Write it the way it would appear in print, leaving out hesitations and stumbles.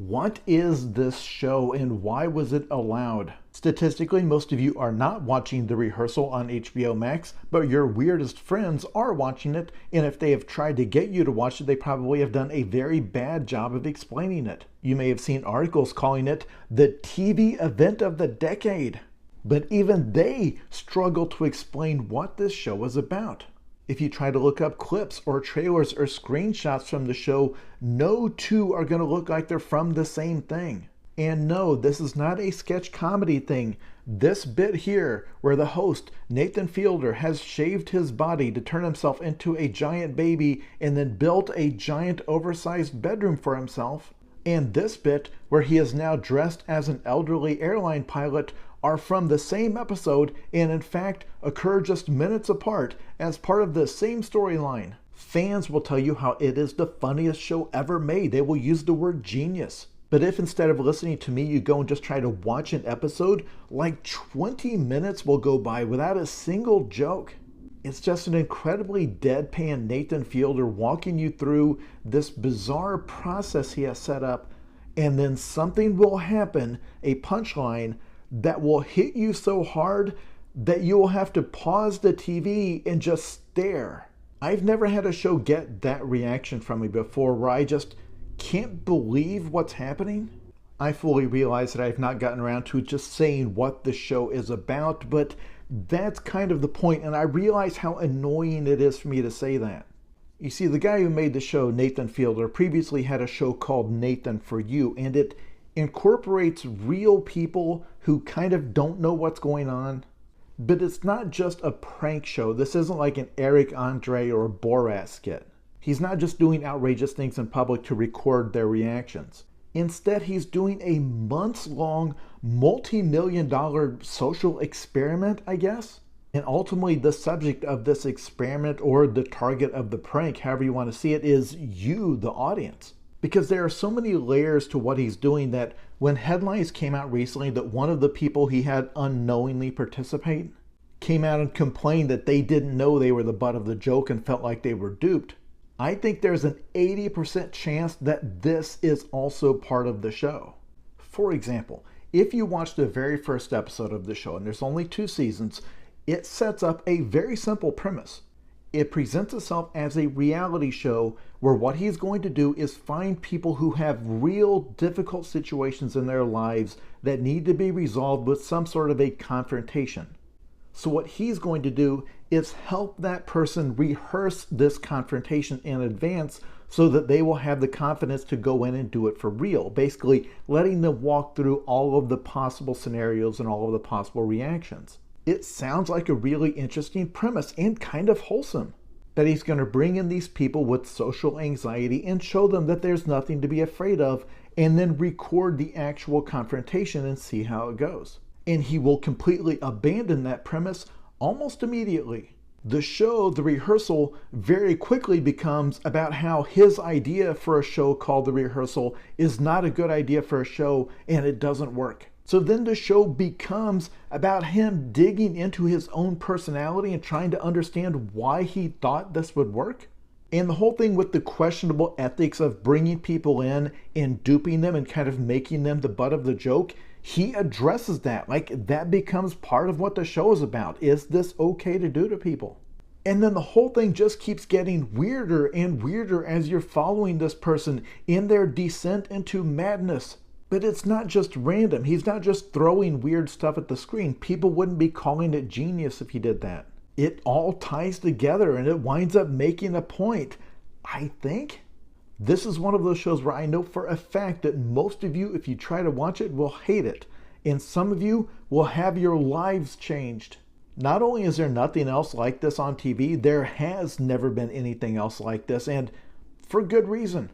What is this show and why was it allowed? Statistically, most of you are not watching The Rehearsal on HBO Max, but your weirdest friends are watching it, and if they have tried to get you to watch it, they probably have done a very bad job of explaining it. You may have seen articles calling it the TV event of the decade, but even they struggle to explain what this show is about. If you try to look up clips or trailers or screenshots from the show, no two are going to look like they're from the same thing. And no, this is not a sketch comedy thing. This bit here, where the host, Nathan Fielder, has shaved his body to turn himself into a giant baby and then built a giant oversized bedroom for himself, and this bit, where he is now dressed as an elderly airline pilot, are from the same episode and in fact occur just minutes apart as part of the same storyline. Fans will tell you how it is the funniest show ever made. They will use the word genius. But if instead of listening to me, you go and just try to watch an episode, like 20 minutes will go by without a single joke. It's just an incredibly deadpan Nathan Fielder walking you through this bizarre process he has set up, and then something will happen, a punchline, that will hit you so hard that you will have to pause the TV and just stare. I've never had a show get that reaction from me before, where I just can't believe what's happening. I fully realize that I've not gotten around to just saying what the show is about, but that's kind of the point, and I realize how annoying it is for me to say that. You see, the guy who made the show, Nathan Fielder, previously had a show called Nathan for You, and it incorporates real people who kind of don't know what's going on. But it's not just a prank show. This isn't like an Eric Andre or Borat skit. He's not just doing outrageous things in public to record their reactions. Instead, he's doing a months-long, multi-million-dollar social experiment, I guess. And ultimately, the subject of this experiment, or the target of the prank, however you want to see it, is you, the audience. Because there are so many layers to what he's doing that when headlines came out recently that one of the people he had unknowingly participate came out and complained that they didn't know they were the butt of the joke and felt like they were duped, I think there's an 80% chance that this is also part of the show. For example, if you watch the very first episode of the show, and there's only 2 seasons, it sets up a very simple premise. It presents itself as a reality show where what he's going to do is find people who have real difficult situations in their lives that need to be resolved with some sort of a confrontation. So what he's going to do is help that person rehearse this confrontation in advance so that they will have the confidence to go in and do it for real. Basically, letting them walk through all of the possible scenarios and all of the possible reactions. It sounds like a really interesting premise and kind of wholesome. That he's going to bring in these people with social anxiety and show them that there's nothing to be afraid of, and then record the actual confrontation and see how it goes. And he will completely abandon that premise almost immediately. The show, The Rehearsal, very quickly becomes about how his idea for a show called The Rehearsal is not a good idea for a show and it doesn't work. So then the show becomes about him digging into his own personality and trying to understand why he thought this would work. And the whole thing with the questionable ethics of bringing people in and duping them and kind of making them the butt of the joke, he addresses that. Like, that becomes part of what the show is about. Is this okay to do to people? And then the whole thing just keeps getting weirder and weirder as you're following this person in their descent into madness. But it's not just random. He's not just throwing weird stuff at the screen. People wouldn't be calling it genius if he did that. It all ties together and it winds up making a point. I think this is one of those shows where I know for a fact that most of you, if you try to watch it, will hate it. And some of you will have your lives changed. Not only is there nothing else like this on TV, there has never been anything else like this, and for good reason.